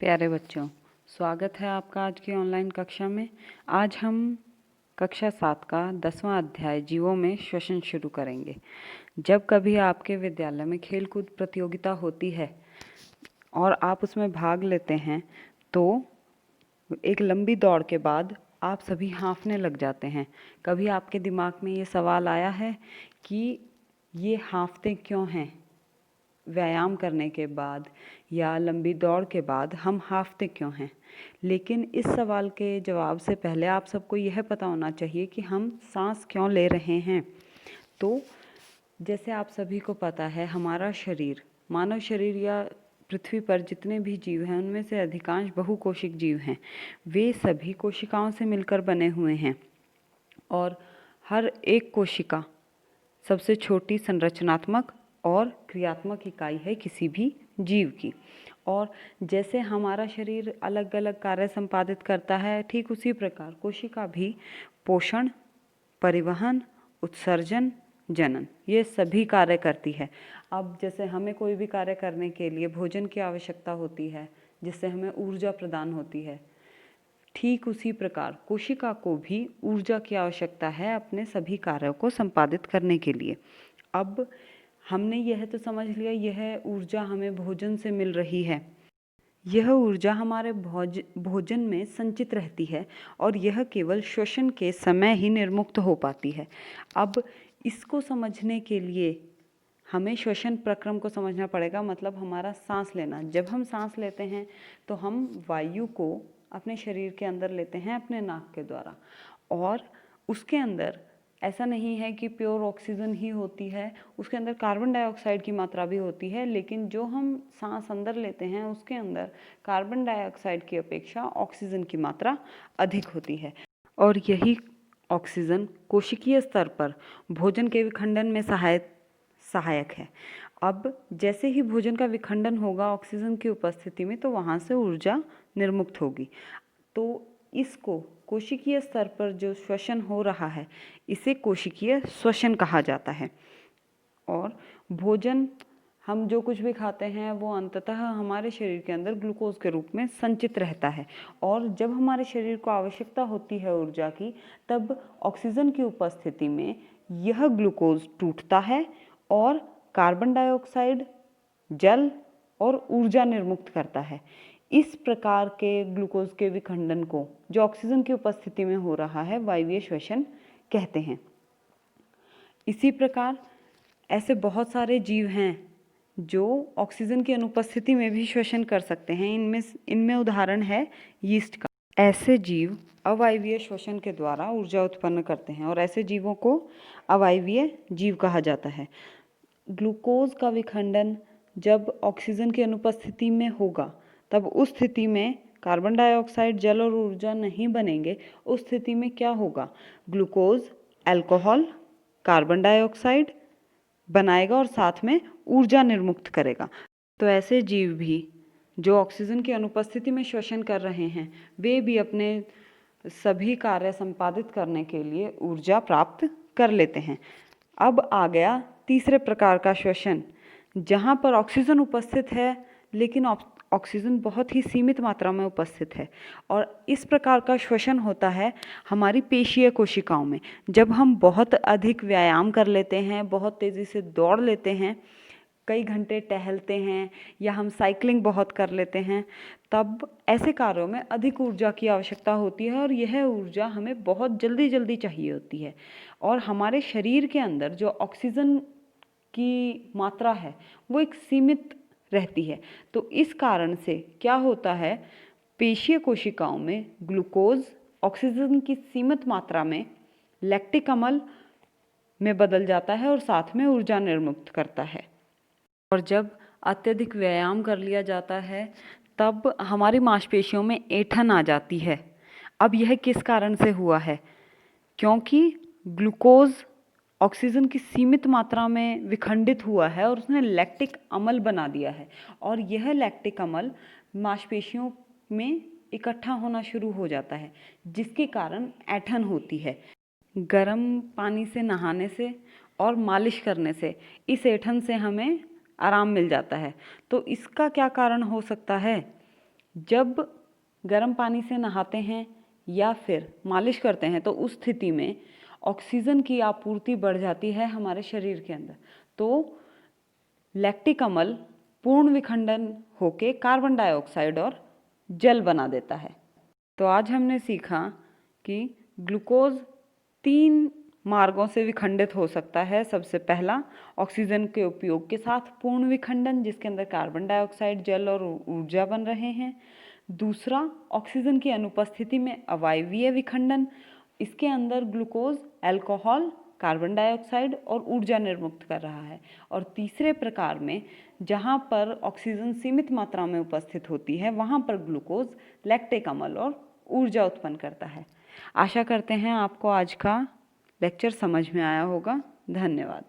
प्यारे बच्चों, स्वागत है आपका आज की ऑनलाइन कक्षा में। आज हम कक्षा 7 का 10वां अध्याय जीवों में श्वसन शुरू करेंगे। जब कभी आपके विद्यालय में खेलकूद प्रतियोगिता होती है और आप उसमें भाग लेते हैं तो एक लंबी दौड़ के बाद आप सभी हाँफने लग जाते हैं। कभी आपके दिमाग में ये सवाल आया है कि ये हाँफते क्यों हैं? व्यायाम करने के बाद या लंबी दौड़ के बाद हम हाँफते क्यों हैं? लेकिन इस सवाल के जवाब से पहले आप सबको यह पता होना चाहिए कि हम सांस क्यों ले रहे हैं। तो जैसे आप सभी को पता है, हमारा शरीर, मानव शरीर या पृथ्वी पर जितने भी जीव हैं उनमें से अधिकांश बहुकोशिक जीव हैं। वे सभी कोशिकाओं से मिलकर बने हुए हैं और हर एक कोशिका सबसे छोटी संरचनात्मक और क्रियात्मक इकाई है किसी भी जीव की। और जैसे हमारा शरीर अलग अलग कार्य संपादित करता है, ठीक उसी प्रकार कोशिका भी पोषण, परिवहन, उत्सर्जन, जनन, ये सभी कार्य करती है। अब जैसे हमें कोई भी कार्य करने के लिए भोजन की आवश्यकता होती है जिससे हमें ऊर्जा प्रदान होती है, ठीक उसी प्रकार कोशिका को भी ऊर्जा की आवश्यकता है अपने सभी कार्यों को संपादित करने के लिए। अब हमने यह तो समझ लिया, यह ऊर्जा हमें भोजन से मिल रही है। यह ऊर्जा हमारे भोजन में संचित रहती है और यह केवल श्वसन के समय ही निर्मुक्त हो पाती है। अब इसको समझने के लिए हमें श्वसन प्रक्रम को समझना पड़ेगा, मतलब हमारा सांस लेना। जब हम सांस लेते हैं तो हम वायु को अपने शरीर के अंदर लेते हैं अपने नाक के द्वारा, और उसके अंदर ऐसा नहीं है कि प्योर ऑक्सीजन ही होती है, उसके अंदर कार्बन डाइऑक्साइड की मात्रा भी होती है। लेकिन जो हम सांस अंदर लेते हैं उसके अंदर कार्बन डाइऑक्साइड की अपेक्षा ऑक्सीजन की मात्रा अधिक होती है, और यही ऑक्सीजन कोशिकीय स्तर पर भोजन के विखंडन में सहायक है। अब जैसे ही भोजन का विखंडन होगा ऑक्सीजन की उपस्थिति में, तो वहाँ से ऊर्जा निर्मुक्त होगी। तो इसको कोशिकीय स्तर पर जो श्वसन हो रहा है इसे कोशिकीय श्वसन कहा जाता है। और भोजन, हम जो कुछ भी खाते हैं वो अंततः हमारे शरीर के अंदर ग्लूकोज के रूप में संचित रहता है, और जब हमारे शरीर को आवश्यकता होती है ऊर्जा की, तब ऑक्सीजन की उपस्थिति में यह ग्लूकोज टूटता है और कार्बन डाइऑक्साइड, जल और ऊर्जा निर्मुक्त करता है। इस प्रकार के ग्लूकोज के विखंडन को, जो ऑक्सीजन की उपस्थिति में हो रहा है, वायवीय श्वसन कहते हैं। इसी प्रकार ऐसे बहुत सारे जीव हैं जो ऑक्सीजन की अनुपस्थिति में भी श्वसन कर सकते हैं। इनमें उदाहरण है यीस्ट का। ऐसे जीव अवायवीय श्वसन के द्वारा ऊर्जा उत्पन्न करते हैं और ऐसे जीवों को अवायवीय जीव कहा जाता है। ग्लूकोज का विखंडन जब ऑक्सीजन की अनुपस्थिति में होगा तब उस स्थिति में कार्बन डाइऑक्साइड, जल और ऊर्जा नहीं बनेंगे। उस स्थिति में क्या होगा? ग्लूकोज अल्कोहल, कार्बन डाइऑक्साइड बनाएगा और साथ में ऊर्जा निर्मुक्त करेगा। तो ऐसे जीव भी जो ऑक्सीजन की अनुपस्थिति में श्वसन कर रहे हैं, वे भी अपने सभी कार्य संपादित करने के लिए ऊर्जा प्राप्त कर लेते हैं। अब आ गया तीसरे प्रकार का श्वसन, जहाँ पर ऑक्सीजन उपस्थित है लेकिन ऑक्सीजन बहुत ही सीमित मात्रा में उपस्थित है। और इस प्रकार का श्वसन होता है हमारी पेशीय कोशिकाओं में। जब हम बहुत अधिक व्यायाम कर लेते हैं, बहुत तेज़ी से दौड़ लेते हैं, कई घंटे टहलते हैं, या हम साइकिलिंग बहुत कर लेते हैं, तब ऐसे कार्यों में अधिक ऊर्जा की आवश्यकता होती है और यह ऊर्जा हमें बहुत जल्दी जल्दी चाहिए होती है। और हमारे शरीर के अंदर जो ऑक्सीजन की मात्रा है वो एक सीमित रहती है। तो इस कारण से क्या होता है, पेशीय कोशिकाओं में ग्लूकोज ऑक्सीजन की सीमित मात्रा में लैक्टिक अम्ल में बदल जाता है और साथ में ऊर्जा निर्मुक्त करता है। और जब अत्यधिक व्यायाम कर लिया जाता है तब हमारी मांसपेशियों में ऐंठन आ जाती है। अब यह किस कारण से हुआ है? क्योंकि ग्लूकोज ऑक्सीजन की सीमित मात्रा में विखंडित हुआ है और उसने लैक्टिक अम्ल बना दिया है, और यह लैक्टिक अम्ल मांसपेशियों में इकट्ठा होना शुरू हो जाता है, जिसके कारण ऐंठन होती है। गर्म पानी से नहाने से और मालिश करने से इस ऐंठन से हमें आराम मिल जाता है। तो इसका क्या कारण हो सकता है? जब गर्म पानी से नहाते हैं या फिर मालिश करते हैं तो उस स्थिति में ऑक्सीजन की आपूर्ति बढ़ जाती है हमारे शरीर के अंदर, तो लैक्टिक अम्ल पूर्ण विखंडन होके कार्बन डाइऑक्साइड और जल बना देता है। तो आज हमने सीखा कि ग्लूकोज 3 मार्गों से विखंडित हो सकता है। सबसे पहला, ऑक्सीजन के उपयोग के साथ पूर्ण विखंडन, जिसके अंदर कार्बन डाइऑक्साइड, जल और ऊर्जा बन रहे हैं। दूसरा, ऑक्सीजन की अनुपस्थिति में अवायवीय विखंडन, इसके अंदर ग्लूकोज अल्कोहल, कार्बन डाइऑक्साइड और ऊर्जा निर्मुक्त कर रहा है। और तीसरे प्रकार में, जहाँ पर ऑक्सीजन सीमित मात्रा में उपस्थित होती है, वहाँ पर ग्लूकोज लैक्टिक अम्ल और ऊर्जा उत्पन्न करता है। आशा करते हैं आपको आज का लेक्चर समझ में आया होगा। धन्यवाद।